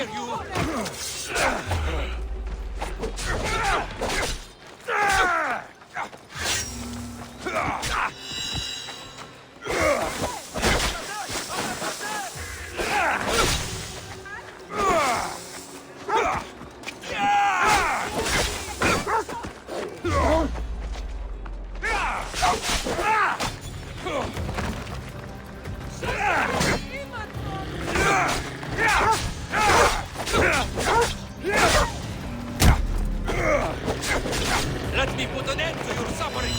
dare you! Let me put an end to your suffering!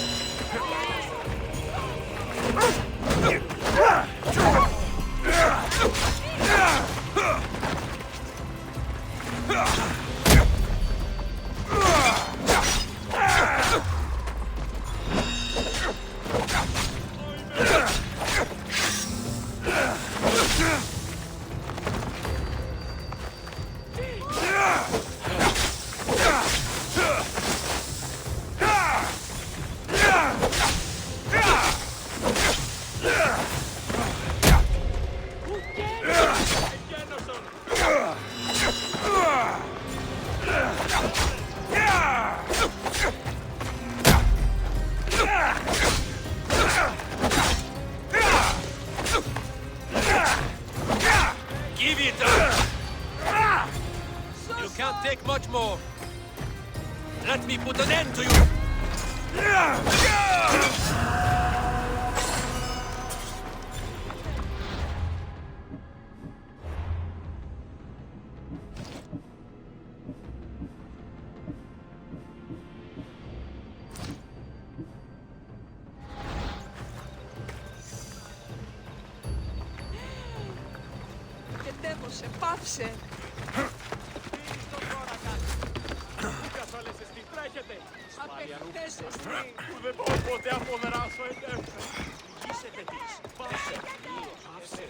Give it up! You can't take much more. Let me put an end to you! Κατέβωσε, πάψε! Απεχθές εσύ! Που δεν μπορώ ποτέ αποδράσω εντεύθυν. Λύσετε της. Πάσε. Πάσε.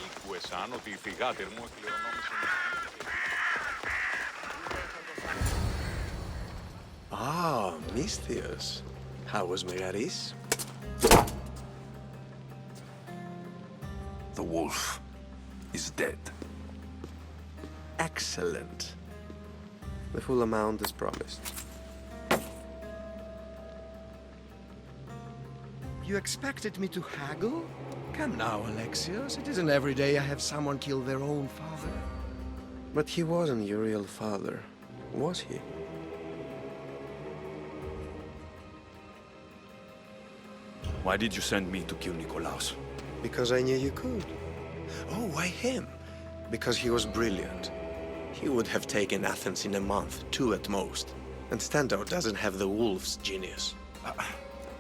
Ήκουες αν ότι η θυγάτερ μου κληρονόμησε. Ah, Misthios. How was Megaris? The wolf is dead. Excellent. The full amount is promised. You expected me to haggle? Come now, Alexios. It isn't every day I have someone kill their own father. But he wasn't your real father, was he? Why did you send me to kill Nikolaos? Because I knew you could. Oh, why him? Because he was brilliant. He would have taken Athens in a month, 2 at most. And Stentor doesn't have the wolf's genius.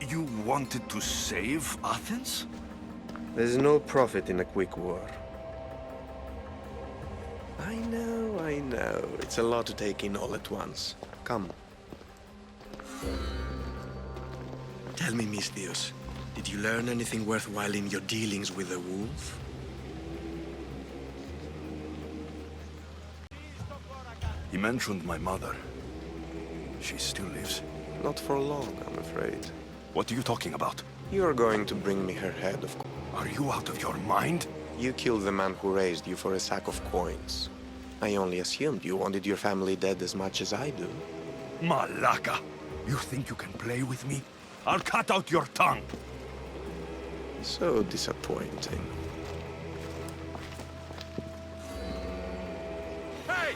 You wanted to save Athens? There's no profit in a quick war. I know. It's a lot to take in all at once. Come. Tell me, Misthios, did you learn anything worthwhile in your dealings with the wolf? He mentioned my mother. She still lives. Not for long, I'm afraid. What are you talking about? You're going to bring me her head, of course. Are you out of your mind? You killed the man who raised you for a sack of coins. I only assumed you wanted your family dead as much as I do. Malaka! You think you can play with me? I'll cut out your tongue! So disappointing. Hey!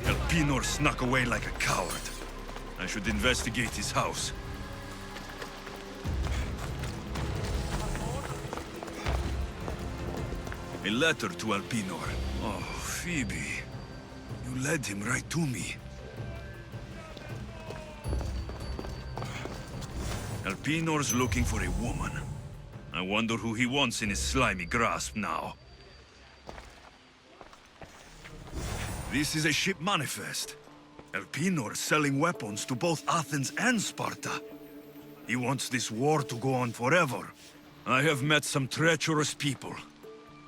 Elpenor snuck away like a coward. I should investigate his house. A letter to Elpenor. Oh, Phoebe. You led him right to me. Elpenor's looking for a woman. I wonder who he wants in his slimy grasp now. This is a ship manifest. Elpenor selling weapons to both Athens and Sparta. He wants this war to go on forever. I have met some treacherous people.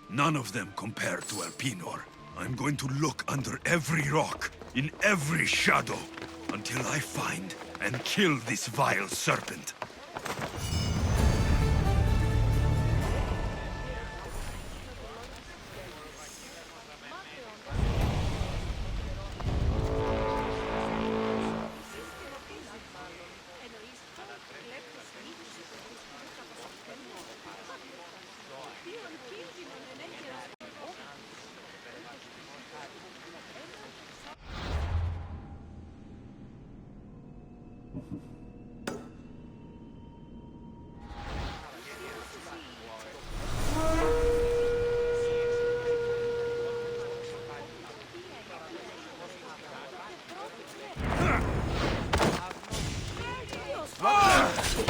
None of them compare to Elpenor. I'm going to look under every rock, in every shadow, until I find and kill this vile serpent.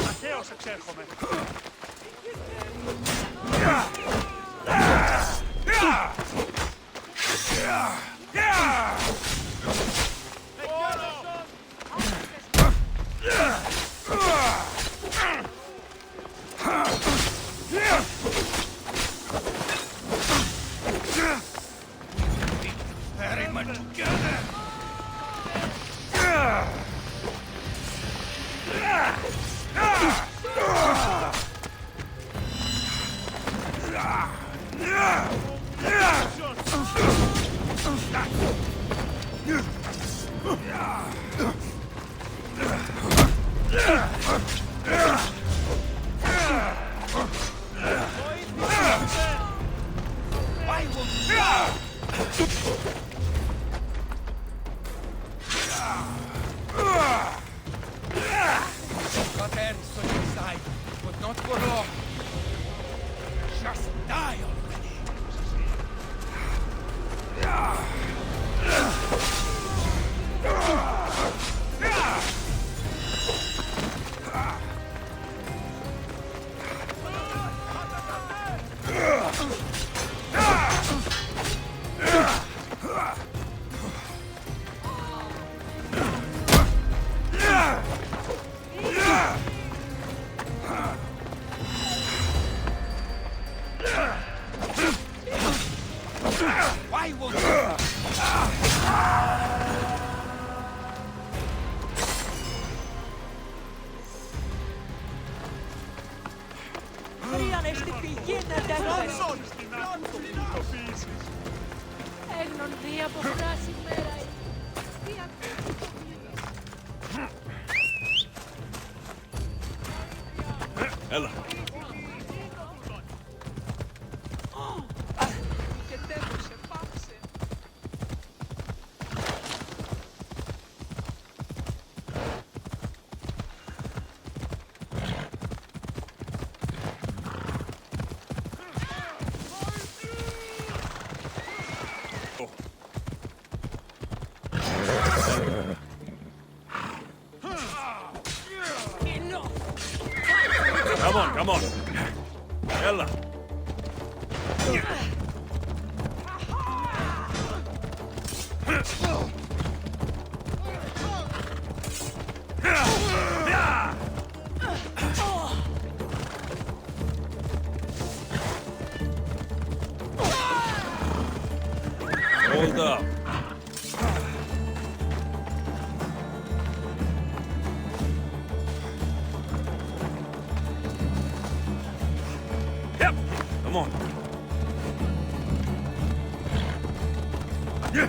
Ματέος εξέρχομαι. Got hands on your side, but not for long. Just die already. Why won't you? Realistically, Έγνον δει από φράση μέρα. Ella. Και τέλος, πάψε. Come on. Ella. Hold up. Yep. Come on. Yeah.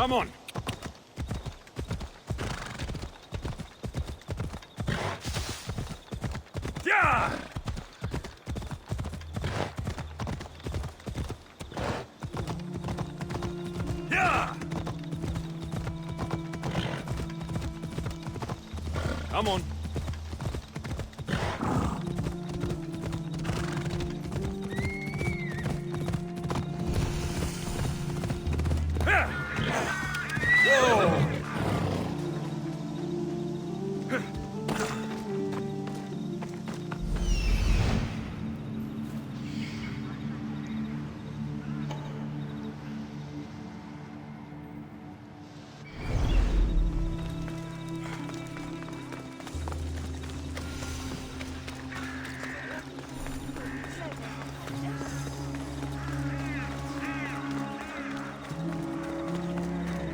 Come on. Yeah. Yeah. Come on.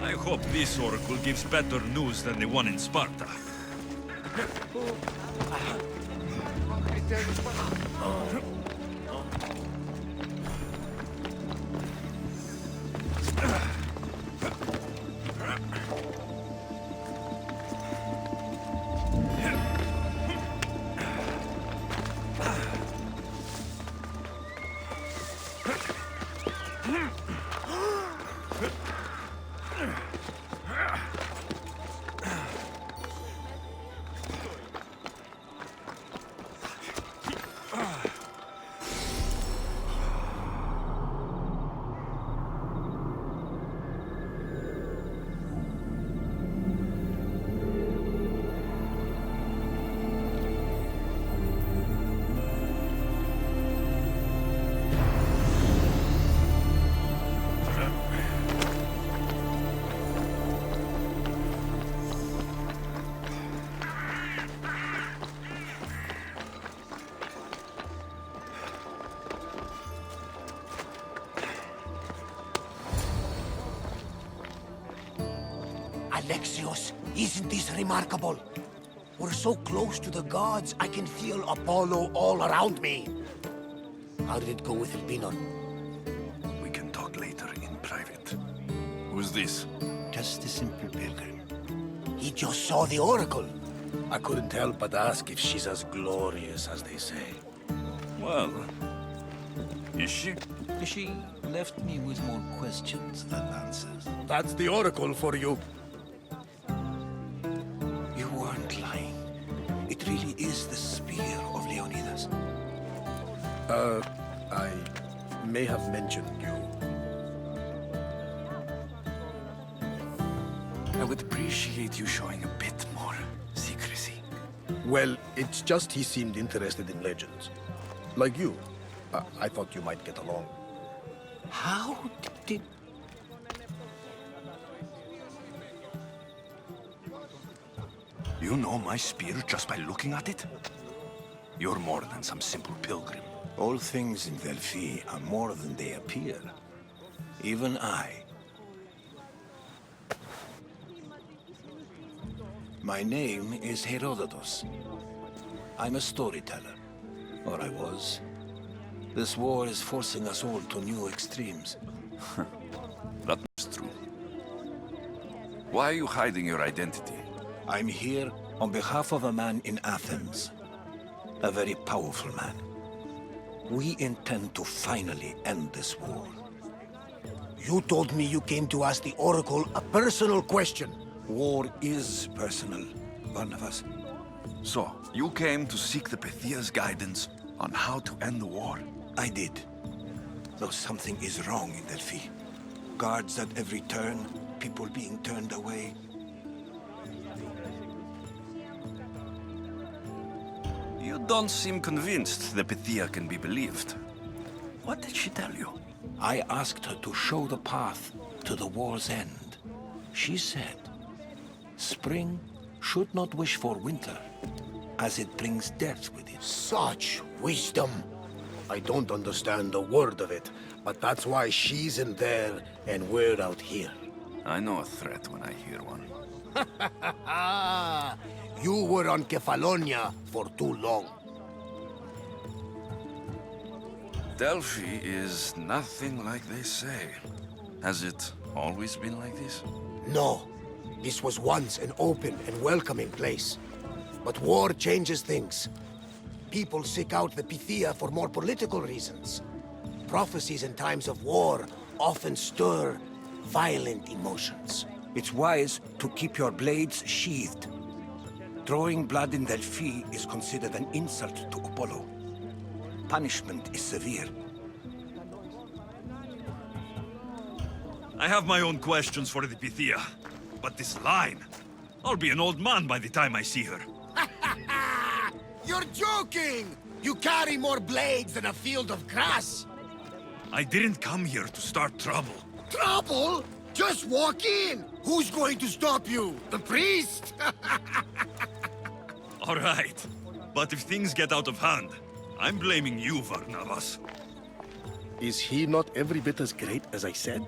I hope this oracle gives better news than the one in Sparta. Alexios, isn't this remarkable? We're so close to the gods, I can feel Apollo all around me. How did it go with Elpinon? We can talk later in private. Who's this? Just a simple pilgrim. He just saw the oracle. I couldn't help but ask if she's as glorious as they say. Well, is she? She left me with more questions than answers. That's the oracle for you. You weren't lying. It really is the spear of Leonidas. I may have mentioned you. I would appreciate you showing a bit more secrecy. Well, it's just he seemed interested in legends. Like you. I thought you might get along. How did... You know my spear just by looking at it? You're more than some simple pilgrim. All things in Delphi are more than they appear. Even I. My name is Herodotus. I'm a storyteller. Or I was. This war is forcing us all to new extremes. That's true. Why are you hiding your identity? I'm here on behalf of a man in Athens. A very powerful man. We intend to finally end this war. You told me you came to ask the Oracle a personal question. War is personal, Barnabas. So, you came to seek the Pythia's guidance on how to end the war? I did. Though something is wrong in Delphi. Guards at every turn, people being turned away. You don't seem convinced the Pythia can be believed. What did she tell you? I asked her to show the path to the war's end. She said, spring should not wish for winter, as it brings death with it. Such wisdom! I don't understand a word of it, but that's why she's in there and we're out here. I know a threat when I hear one. You were on Kefalonia for too long. Delphi is nothing like they say. Has it always been like this? No. This was once an open and welcoming place. But war changes things. People seek out the Pythia for more political reasons. Prophecies in times of war often stir violent emotions. It's wise to keep your blades sheathed. Drawing blood in Delphi is considered an insult to Apollo. Punishment is severe. I have my own questions for the Pythia. But this line... I'll be an old man by the time I see her. You're joking! You carry more blades than a field of grass! I didn't come here to start trouble. Trouble? Just walk in! Who's going to stop you? The priest? All right. But if things get out of hand, I'm blaming you, Barnabas. Is he not every bit as great as I said?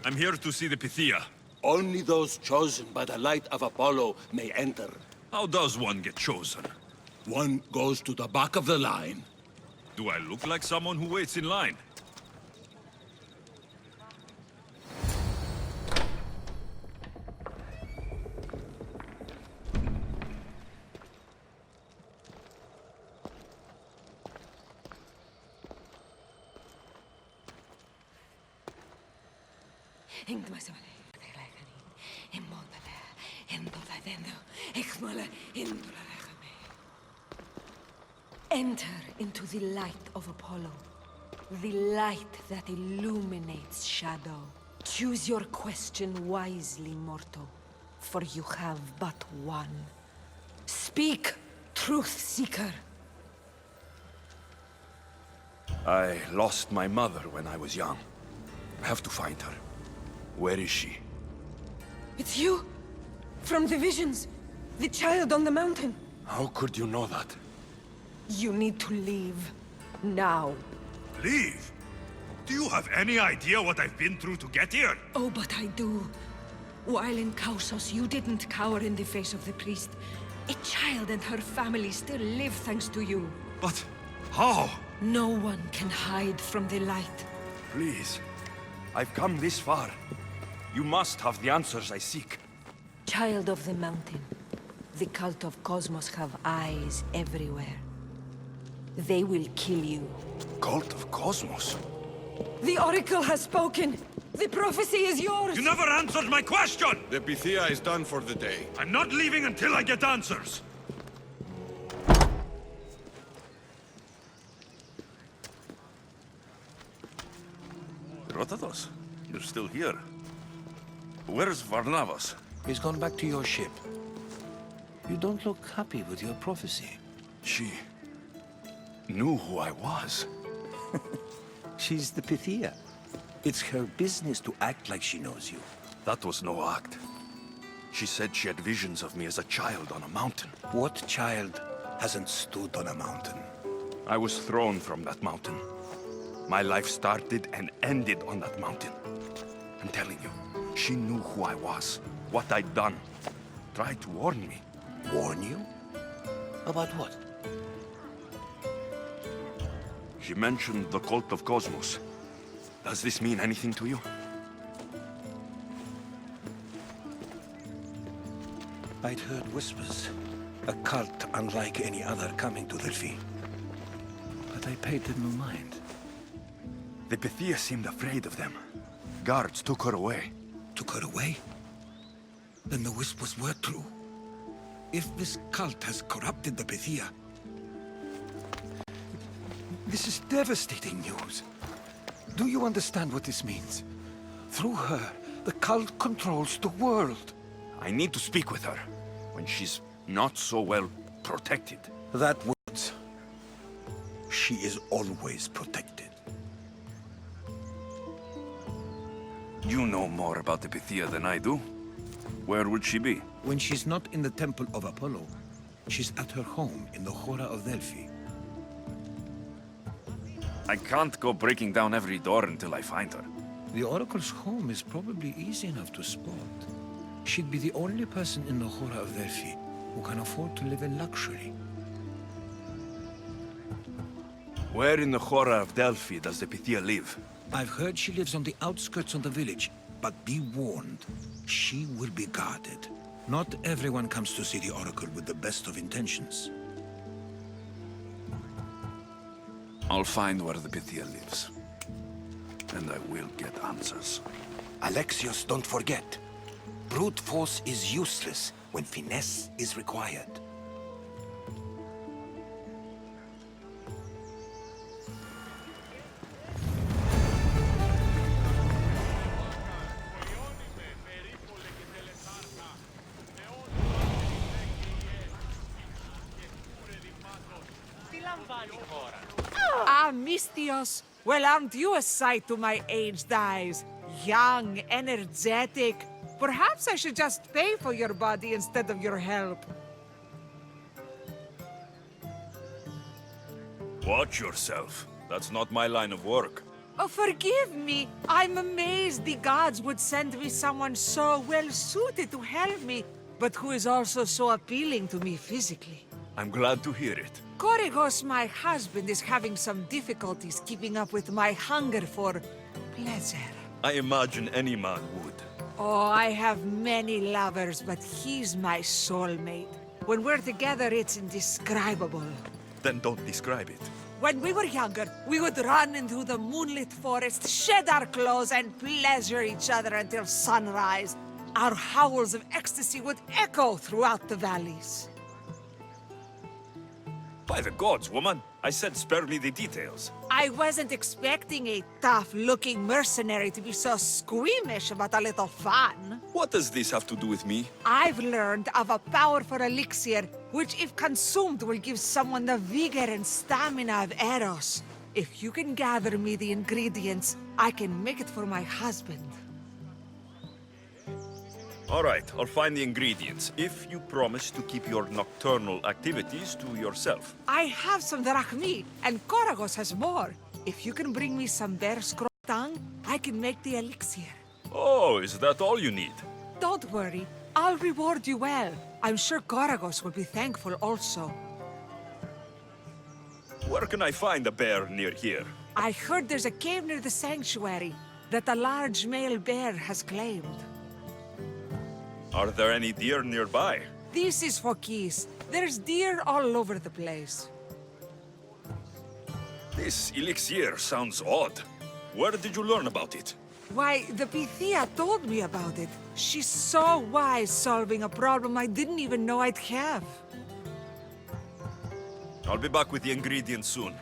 I'm here to see the Pythia. Only those chosen by the light of Apollo may enter. How does one get chosen? One goes to the back of the line. Do I look like someone who waits in line? Enter into the light of Apollo, the light that illuminates shadow. Choose your question wisely, mortal, for you have but one. Speak, truth seeker. I lost my mother when I was young. I have to find her. Where is she? It's you! From the visions! The child on the mountain! How could you know that? You need to leave. Now. Leave? Do you have any idea what I've been through to get here? Oh, but I do. While in Kausos, you didn't cower in the face of the priest. A child and her family still live thanks to you. But how? No one can hide from the light. Please. I've come this far. You must have the answers I seek. Child of the mountain, the cult of Cosmos have eyes everywhere. They will kill you. Cult of Cosmos? The Oracle has spoken! The prophecy is yours! You never answered my question! The Pythia is done for the day. I'm not leaving until I get answers! Rotatos, you're still here. Where's Varnavas? He's gone back to your ship. You don't look happy with your prophecy. She knew who I was. She's the Pythia. It's her business to act like she knows you. That was no act. She said she had visions of me as a child on a mountain. What child hasn't stood on a mountain? I was thrown from that mountain. My life started and ended on that mountain. I'm telling you, she knew who I was, what I'd done. Tried to warn me. Warn you? About what? She mentioned the cult of Cosmos. Does this mean anything to you? I'd heard whispers. A cult unlike any other coming to Delphi. But I paid them no mind. The Pythia seemed afraid of them. Guards took her away. Took her away? Then the whispers were true. If this cult has corrupted the Pythia... This is devastating news. Do you understand what this means? Through her, the cult controls the world. I need to speak with her, when she's not so well protected. That words. She is always protected. You know more about the Pythia than I do. Where would she be? When she's not in the Temple of Apollo, she's at her home in the Hora of Delphi. I can't go breaking down every door until I find her. The Oracle's home is probably easy enough to spot. She'd be the only person in the Hora of Delphi who can afford to live in luxury. Where in the Hora of Delphi does the Pythia live? I've heard she lives on the outskirts of the village, but be warned, she will be guarded. Not everyone comes to see the Oracle with the best of intentions. I'll find where the Pythia lives. And I will get answers. Alexios, don't forget. Brute force is useless when finesse is required. Ah, Mystios! Well, aren't you a sight to my aged eyes? Young, energetic. Perhaps I should just pay for your body instead of your help. Watch yourself. That's not my line of work. Oh, forgive me. I'm amazed the gods would send me someone so well-suited to help me, but who is also so appealing to me physically. I'm glad to hear it. Korygos, my husband, is having some difficulties keeping up with my hunger for pleasure. I imagine any man would. Oh, I have many lovers, but he's my soulmate. When we're together, it's indescribable. Then don't describe it. When we were younger, we would run into the moonlit forest, shed our clothes, and pleasure each other until sunrise. Our howls of ecstasy would echo throughout the valleys. By the gods, woman! I said spare me the details. I wasn't expecting a tough-looking mercenary to be so squeamish about a little fun. What does this have to do with me? I've learned of a powerful elixir, which if consumed will give someone the vigor and stamina of Eros. If you can gather me the ingredients, I can make it for my husband. All right, I'll find the ingredients, if you promise to keep your nocturnal activities to yourself. I have some drachmi, and Korygos has more. If you can bring me some bear scrolls tongue, I can make the elixir. Oh, is that all you need? Don't worry, I'll reward you well. I'm sure Goragos will be thankful also. Where can I find a bear near here? I heard there's a cave near the sanctuary that a large male bear has claimed. Are there any deer nearby? This is for keys. There's deer all over the place. This elixir sounds odd. Where did you learn about it? Why, the Pythia told me about it. She's so wise solving a problem I didn't even know I'd have. I'll be back with the ingredients soon.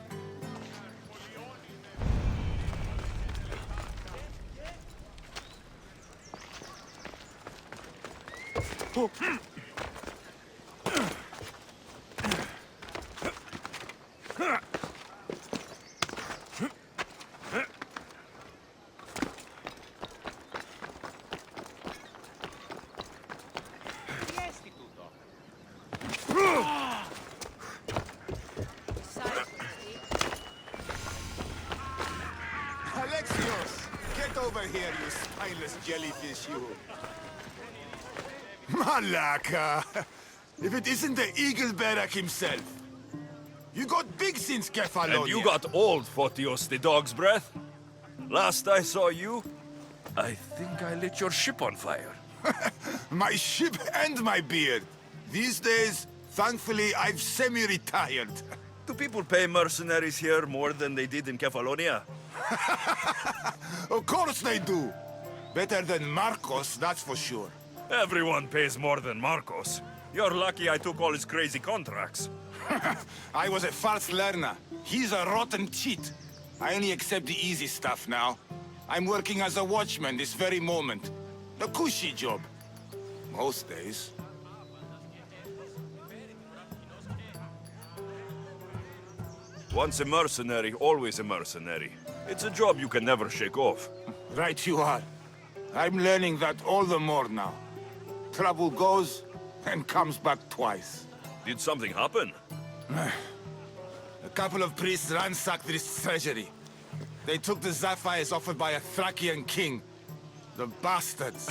Alexios! Get over here, you spineless jellyfish, you! Malaka! If it isn't the Eagle Barak himself! You got big since Kefalonia! And you got old, Photios the dog's breath. Last I saw you, I think I lit your ship on fire. My ship and my beard! These days, thankfully, I've semi-retired. Do people pay mercenaries here more than they did in Kefalonia? Of course they do! Better than Marcos, that's for sure. Everyone pays more than Marcos. You're lucky I took all his crazy contracts. I was a fast learner. He's a rotten cheat. I only accept the easy stuff now. I'm working as a watchman this very moment. The cushy job. Most days. Once a mercenary, always a mercenary. It's a job you can never shake off. Right you are. I'm learning that all the more now. Trouble goes and comes back twice. Did something happen? A couple of priests ransacked this treasury. They took the sapphires offered by a Thracian king. The bastards.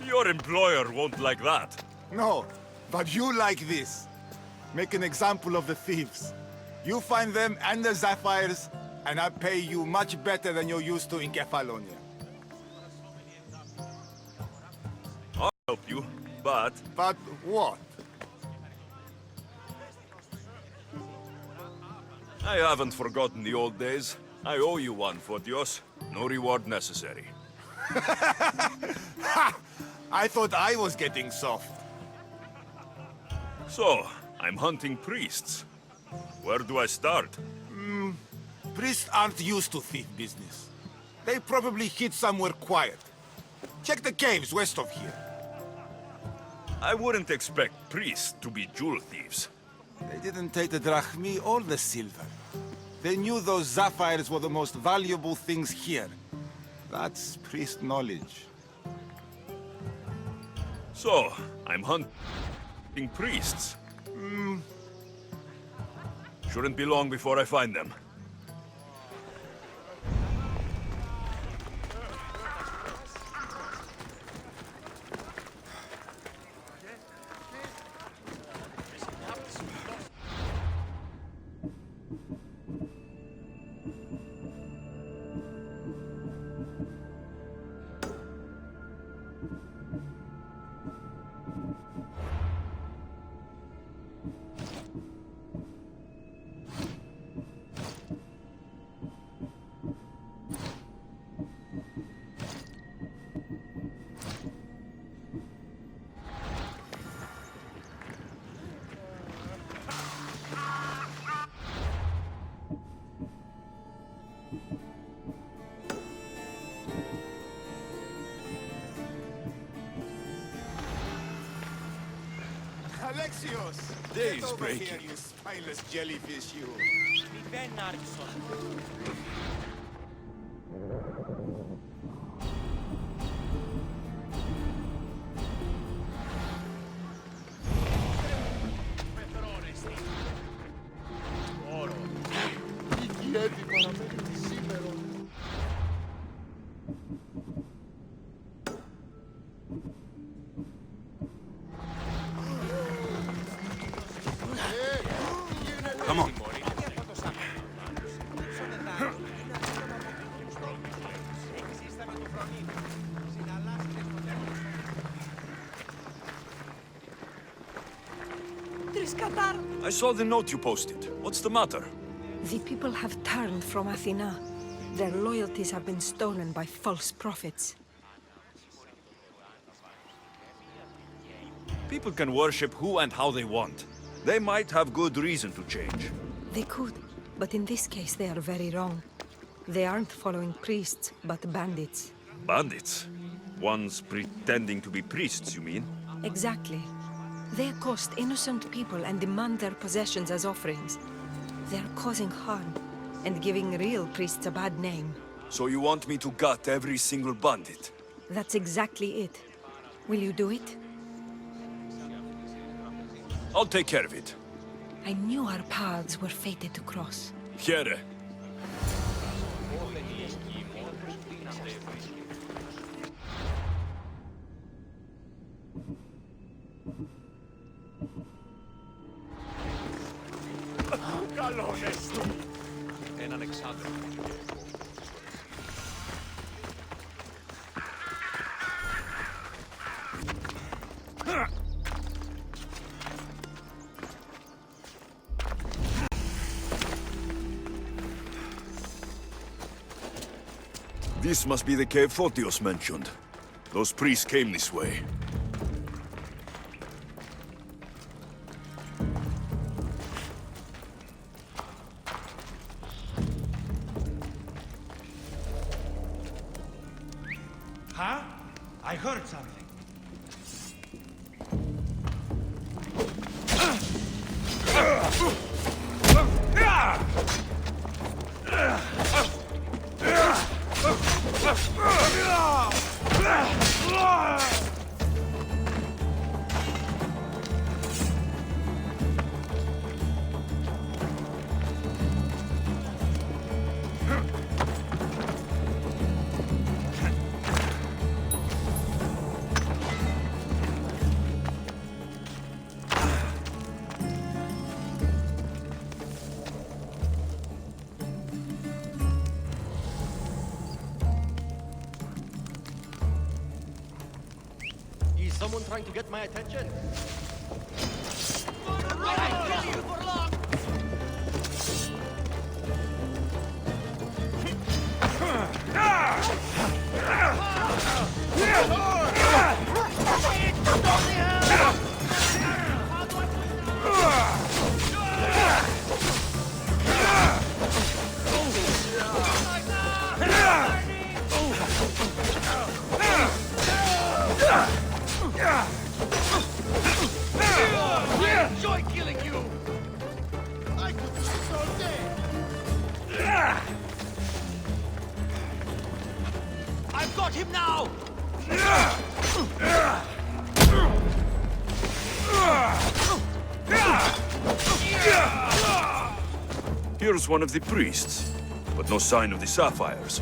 Your employer won't like that. No, but you like this. Make an example of the thieves. You find them and the sapphires, and I pay you much better than you're used to in Kefalonia. I'll help you, but... But what? I haven't forgotten the old days. I owe you one, Photios. No reward necessary. Ha! I thought I was getting soft. So, I'm hunting priests. Where do I start? Priests aren't used to thief business. They probably hid somewhere quiet. Check the caves west of here. I wouldn't expect priests to be jewel thieves. They didn't take the drachmi or the silver. They knew those sapphires were the most valuable things here. That's priest knowledge. So, I'm hunting priests. Shouldn't be long before I find them. Alexios! Day's Get over breaking. here, you spineless jellyfish, you! Oro. I piedi paramenti σήμερα. I saw the note you posted. What's the matter? The people have turned from Athena. Their loyalties have been stolen by false prophets. People can worship who and how they want. They might have good reason to change. They could, but in this case they are very wrong. They aren't following priests, but bandits. Bandits? Ones pretending to be priests, you mean? Exactly. They accost innocent people and demand their possessions as offerings. They are causing harm, and giving real priests a bad name. So you want me to gut every single bandit? That's exactly it. Will you do it? I'll take care of it. I knew our paths were fated to cross. Here. Έναν εξάντρο. This must be the cave Photios mentioned. Those priests came this way. Huh? I heard something. Is someone trying to get my attention? I enjoy killing you! I could do this all day! I've got him now! Here's one of the priests, but no sign of the sapphires.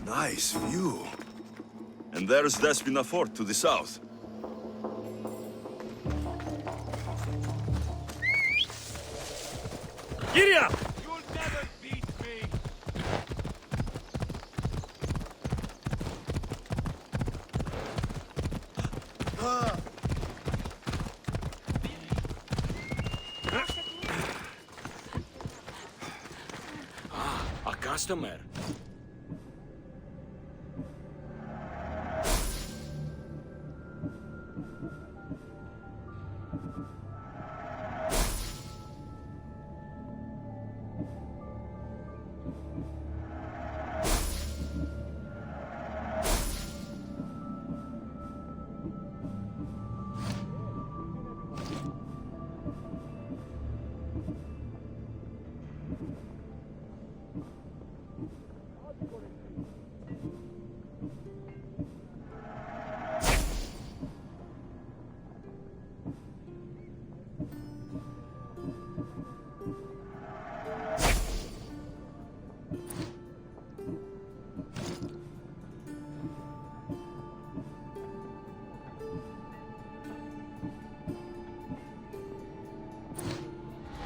Nice view. And there's Despina Fort to the south. Giddy up! You'll never beat me! A customer.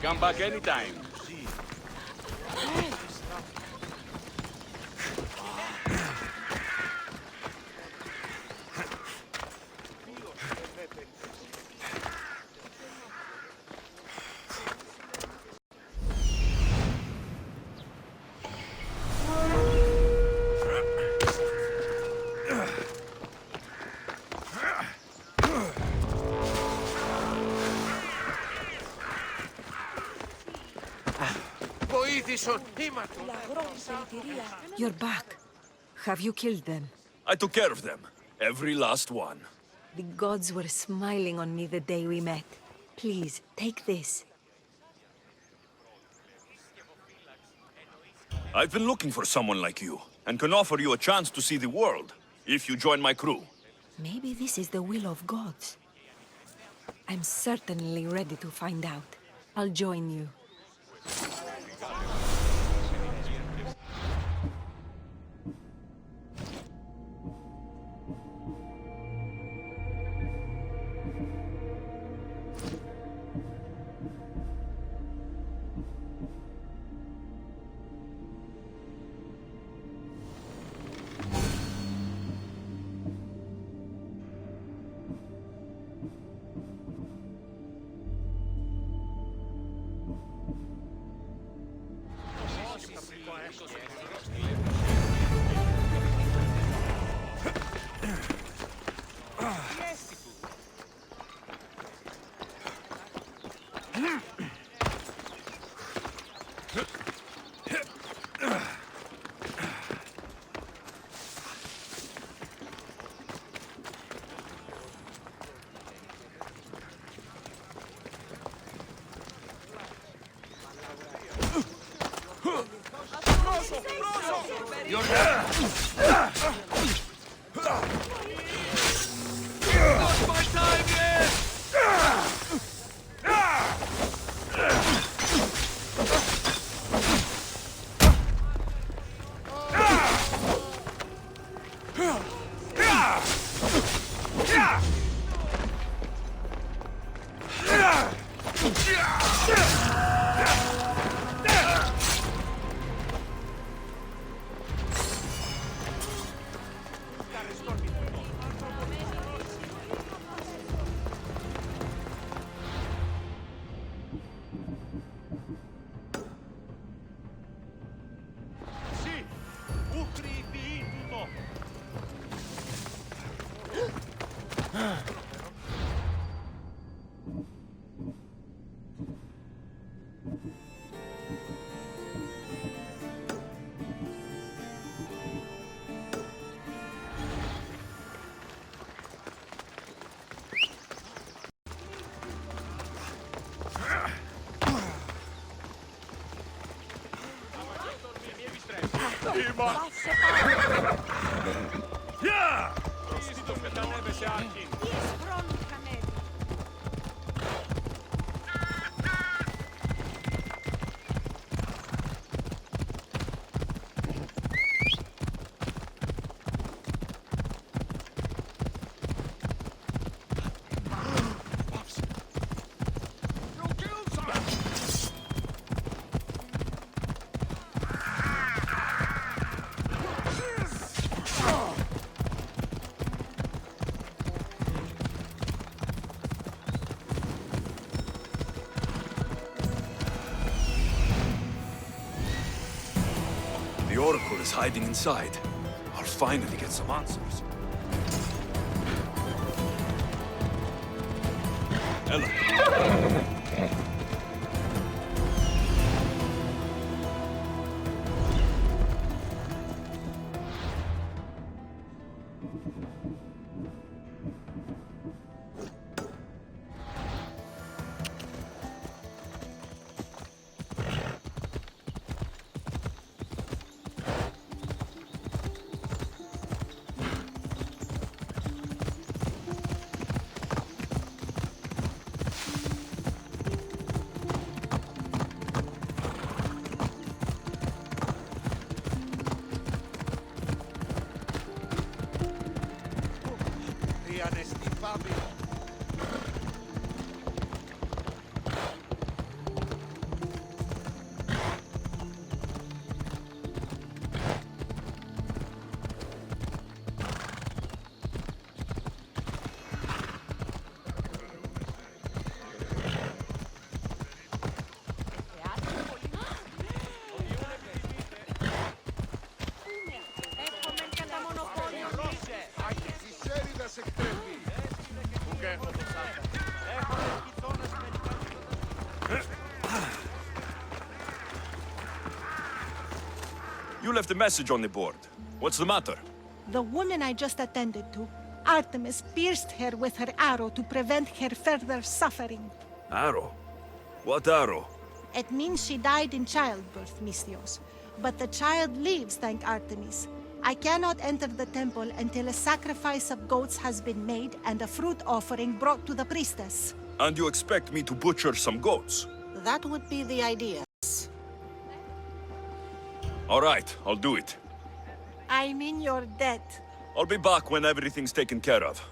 Come back anytime. You're back. Have you killed them? I took care of them. Every last one. The gods were smiling on me the day we met. Please, take this. I've been looking for someone like you, and can offer you a chance to see the world, if you join my crew. Maybe this is the will of gods. I'm certainly ready to find out. I'll join you. is hiding inside. I'll finally get some answers. Ella. You left a message on the board. What's the matter? The woman I just attended to, Artemis, pierced her with her arrow to prevent her further suffering. Arrow? What arrow? It means she died in childbirth, Misthios. But the child lives, thank Artemis. I cannot enter the temple until a sacrifice of goats has been made and a fruit offering brought to the priestess. And you expect me to butcher some goats? That would be the idea. All right, I'll do it. I mean your debt. I'll be back when everything's taken care of.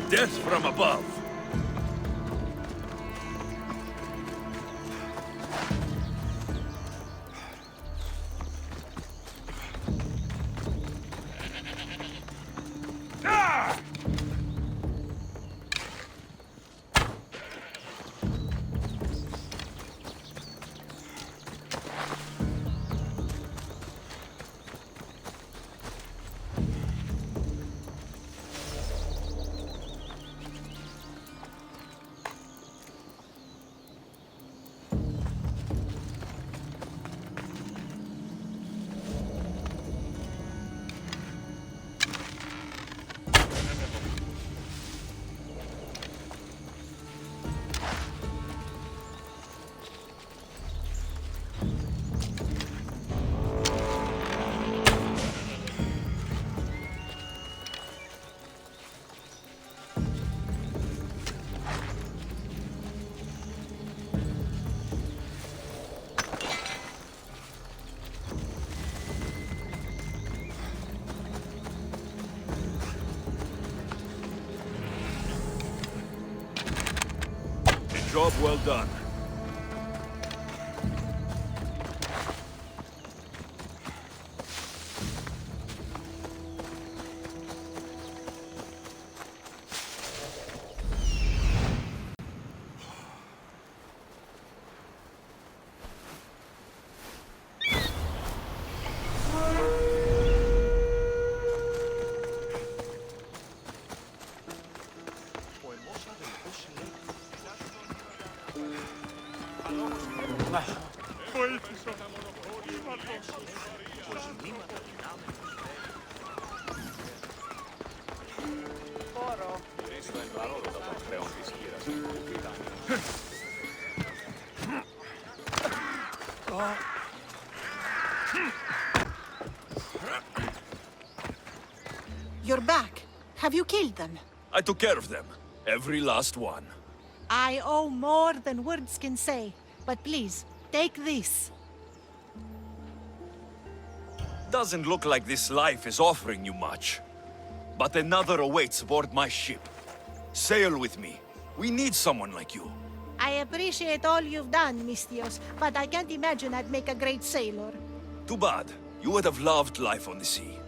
Death from above. Job well done. You're back. Have you killed them? I took care of them. Every last one. I owe more than words can say. But please, take this. Doesn't look like this life is offering you much. But another awaits aboard my ship. Sail with me. We need someone like you. I appreciate all you've done, Mistios, but I can't imagine I'd make a great sailor. Too bad. You would have loved life on the sea.